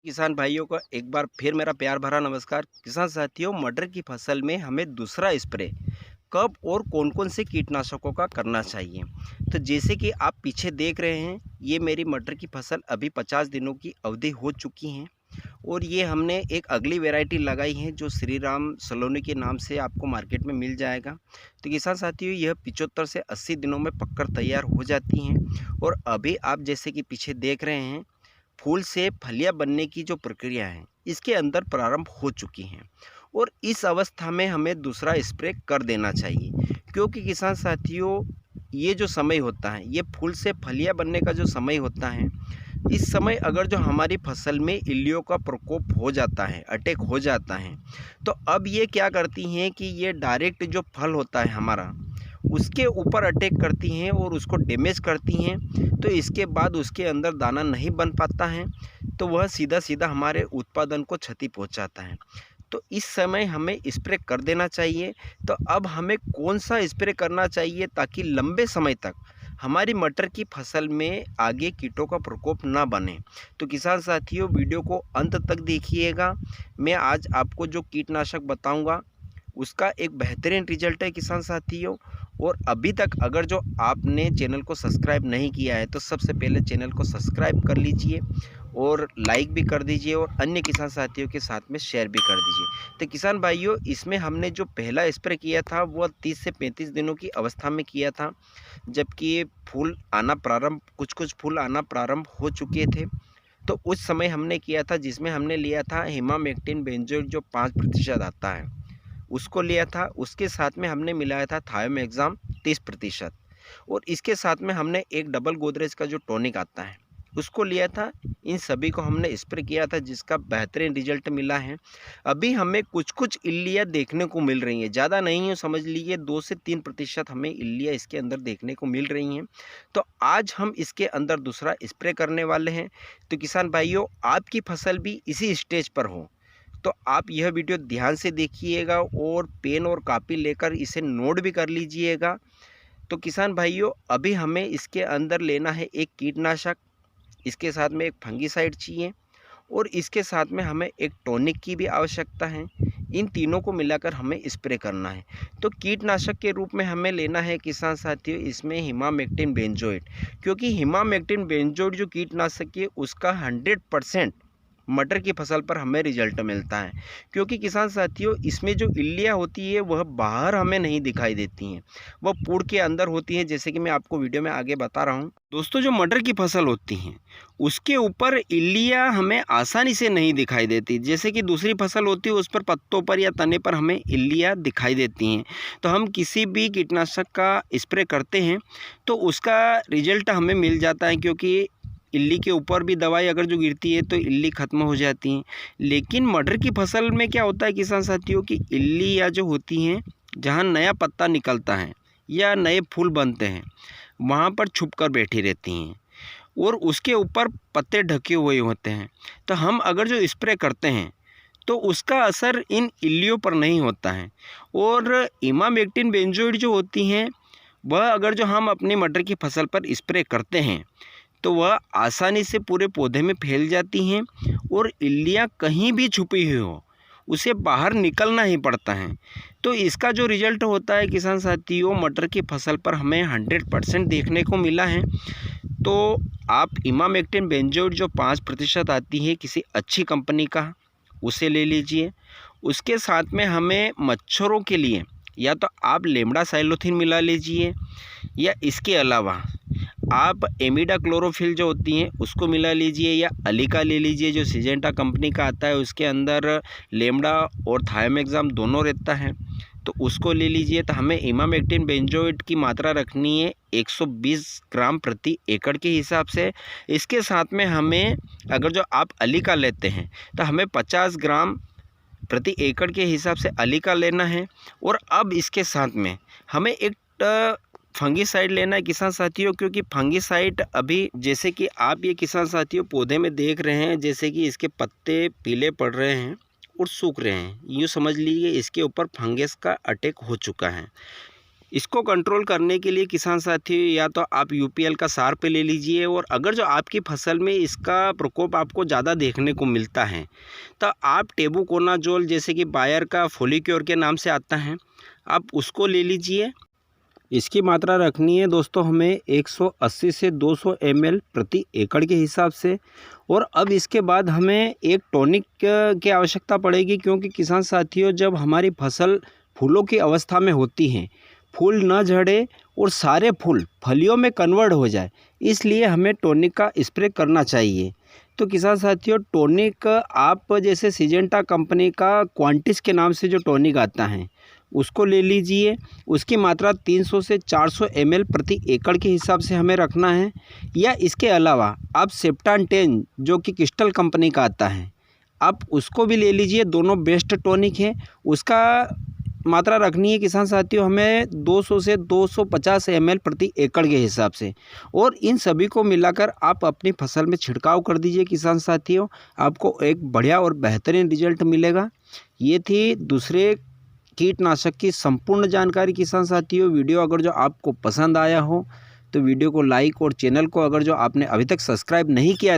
किसान भाइयों को एक बार फिर मेरा प्यार भरा नमस्कार। किसान साथियों, मटर की फसल में हमें दूसरा स्प्रे कब और कौन-कौन से कीटनाशकों का करना चाहिए। तो जैसे कि आप पीछे देख रहे हैं, ये मेरी मटर की फसल अभी 50 दिनों की अवधि हो चुकी हैं और ये हमने एक अगली वैरायटी लगाई है जो श्री राम सलोनी के नाम से आपको मार्केट में मिल जाएगा। तो किसान साथियों, यह 75 से 80 दिनों में पककर तैयार हो जाती हैं और अभी आप जैसे कि पीछे देख रहे हैं, फूल से फलियां बनने की जो प्रक्रिया है इसके अंदर प्रारंभ हो चुकी हैं और इस अवस्था में हमें दूसरा स्प्रे कर देना चाहिए, क्योंकि किसान साथियों, ये जो समय होता है, ये फूल से फलियां बनने का जो समय होता है, इस समय अगर जो हमारी फसल में इल्लियों का प्रकोप हो जाता है, अटैक हो जाता है, तो अब ये क्या करती हैं कि ये डायरेक्ट जो फल होता है हमारा, उसके ऊपर अटैक करती हैं और उसको डैमेज करती हैं। तो इसके बाद उसके अंदर दाना नहीं बन पाता है, तो वह सीधा-सीधा हमारे उत्पादन को क्षति पहुंचाता है। तो इस समय हमें स्प्रे कर देना चाहिए। तो अब हमें कौन-सा स्प्रे करना चाहिए ताकि लंबे समय तक हमारी मटर की फसल में आगे कीटों का प्रकोप ना बने। तो किसान साथियों, वीडियो को अंत तक देखिएगा। मैं आज आपको जो कीटनाशक बताऊँगा उसका एक बेहतरीन रिजल्ट है किसान साथियों। और अभी तक अगर जो आपने चैनल को सब्सक्राइब नहीं किया है तो सबसे पहले चैनल को सब्सक्राइब कर लीजिए और लाइक भी कर दीजिए और अन्य किसान साथियों के साथ में शेयर भी कर दीजिए। तो किसान भाइयों, इसमें हमने जो पहला स्प्रे किया था वह 30 से 35 दिनों की अवस्था में किया था, जबकि फूल आना प्रारंभ कुछ फूल आना प्रारंभ हो चुके थे। तो उस समय हमने किया था, जिसमें हमने लिया था इमामेक्टिन बेंजोएट जो 5% आता है, उसको लिया था। उसके साथ में हमने मिलाया था थायोमेक्साम 30% और इसके साथ में हमने एक डबल गोदरेज का जो टॉनिक आता है उसको लिया था। इन सभी को हमने स्प्रे किया था, जिसका बेहतरीन रिजल्ट मिला है। अभी हमें कुछ इल्लियाँ देखने को मिल रही हैं, ज़्यादा नहीं है, समझ लीजिए 2 से 3% हमें इल्लियाँ इसके अंदर देखने को मिल रही हैं। तो आज हम इसके अंदर दूसरा स्प्रे करने वाले हैं। तो किसान भाइयों, आपकी फसल भी इसी स्टेज पर हो तो आप यह वीडियो ध्यान से देखिएगा और पेन और कापी लेकर इसे नोट भी कर लीजिएगा। तो किसान भाइयों, अभी हमें इसके अंदर लेना है एक कीटनाशक, इसके साथ में एक फंगीसाइड चाहिए और इसके साथ में हमें एक टॉनिक की भी आवश्यकता है। इन तीनों को मिलाकर हमें स्प्रे करना है। तो कीटनाशक के रूप में हमें लेना है किसान साथियों इसमें इमामेक्टिन बेंजोएट, क्योंकि इमामेक्टिन बेंजोएट जो कीटनाशक है उसका 100% मटर की फसल पर हमें रिजल्ट मिलता है। क्योंकि किसान साथियों, इसमें जो इल्लियाँ होती है वह बाहर हमें नहीं दिखाई देती हैं, वह पूड़ के अंदर होती हैं, जैसे कि मैं आपको वीडियो में आगे बता रहा हूँ। दोस्तों, जो मटर की फसल होती हैं उसके ऊपर इल्लियाँ हमें आसानी से नहीं दिखाई देती, जैसे कि दूसरी फसल होती है उस पर पत्तों पर या तने पर हमें इल्लियाँ दिखाई देती हैं। तो हम किसी भी कीटनाशक का स्प्रे करते हैं तो उसका रिजल्ट हमें मिल जाता है, क्योंकि इल्ली के ऊपर भी दवाई अगर जो गिरती है तो इल्ली ख़त्म हो जाती हैं। लेकिन मटर की फसल में क्या होता है किसान साथियों कि इल्लियाँ जो होती हैं, जहाँ नया पत्ता निकलता है या नए फूल बनते हैं, वहाँ पर छुप कर बैठी रहती हैं और उसके ऊपर पत्ते ढके हुए होते हैं। तो हम अगर जो स्प्रे करते हैं तो उसका असर इन इल्लियों पर नहीं होता है। और इमामेक्टिन बेंजोएट जो होती हैं, वह अगर जो हम अपनी मटर की फसल पर स्प्रे करते हैं तो वह आसानी से पूरे पौधे में फैल जाती हैं और इल्लियाँ कहीं भी छुपी हुई हो उसे बाहर निकलना ही पड़ता है। तो इसका जो रिजल्ट होता है किसान साथियों, मटर की फसल पर हमें 100% देखने को मिला है। तो आप इमामेक्टिन बेंजोएट जो 5% आती है किसी अच्छी कंपनी का, उसे ले लीजिए। उसके साथ में हमें मच्छरों के लिए या तो आप लेमड़ा साइलोथिन मिला लीजिए, या इसके अलावा आप एमिडा क्लोरोफिल जो होती हैं उसको मिला लीजिए, या अलीका ले लीजिए जो सिजेंटा कंपनी का आता है, उसके अंदर लेमड़ा और थायोमेक्साम दोनों रहता है, तो उसको ले लीजिए। तो हमें इमामेक्टिन बेंजोएट की मात्रा रखनी है 120 ग्राम प्रति एकड़ के हिसाब से। इसके साथ में हमें अगर जो आप अलीका लेते हैं तो हमें 50 ग्राम प्रति एकड़ के हिसाब से अलीका लेना है। और अब इसके साथ में हमें एक फंगीसाइड लेना है किसान साथियों, क्योंकि फंगीसाइड अभी जैसे कि आप ये किसान साथियों पौधे में देख रहे हैं, जैसे कि इसके पत्ते पीले पड़ रहे हैं और सूख रहे हैं, यूँ समझ लीजिए इसके ऊपर फंगस का अटैक हो चुका है। इसको कंट्रोल करने के लिए किसान साथियों या तो आप यूपीएल का सार पे ले लीजिए, और अगर जो आपकी फसल में इसका प्रकोप आपको ज़्यादा देखने को मिलता है तो आप टेबुकोनाजोल, जैसे कि बायर का फोलिक्योर के नाम से आता है, आप उसको ले लीजिए। इसकी मात्रा रखनी है दोस्तों हमें 180 से 200 ml प्रति एकड़ के हिसाब से। और अब इसके बाद हमें एक टॉनिक की आवश्यकता पड़ेगी, क्योंकि किसान साथियों जब हमारी फसल फूलों की अवस्था में होती हैं, फूल न झड़े और सारे फूल फलियों में कन्वर्ट हो जाए, इसलिए हमें टॉनिक का स्प्रे करना चाहिए। तो किसान साथियों टॉनिक आप जैसे सिजेंटा कंपनी का क्वांटिस के नाम से जो टॉनिक आता है उसको ले लीजिए। उसकी मात्रा 300 से 400 ml प्रति एकड़ के हिसाब से हमें रखना है। या इसके अलावा आप सेप्टान 10 जो कि क्रिस्टल कंपनी का आता है, आप उसको भी ले लीजिए। दोनों बेस्ट टॉनिक है। उसका मात्रा रखनी है किसान साथियों हमें 200 से 250 ml प्रति एकड़ के हिसाब से। और इन सभी को मिलाकर आप अपनी फसल में छिड़काव कर दीजिए किसान साथियों, आपको एक बढ़िया और बेहतरीन रिजल्ट मिलेगा। ये थी दूसरे कीटनाशक की संपूर्ण जानकारी किसान साथियों। वीडियो अगर जो आपको पसंद आया हो तो वीडियो को लाइक, और चैनल को अगर जो आपने अभी तक सब्सक्राइब नहीं किया है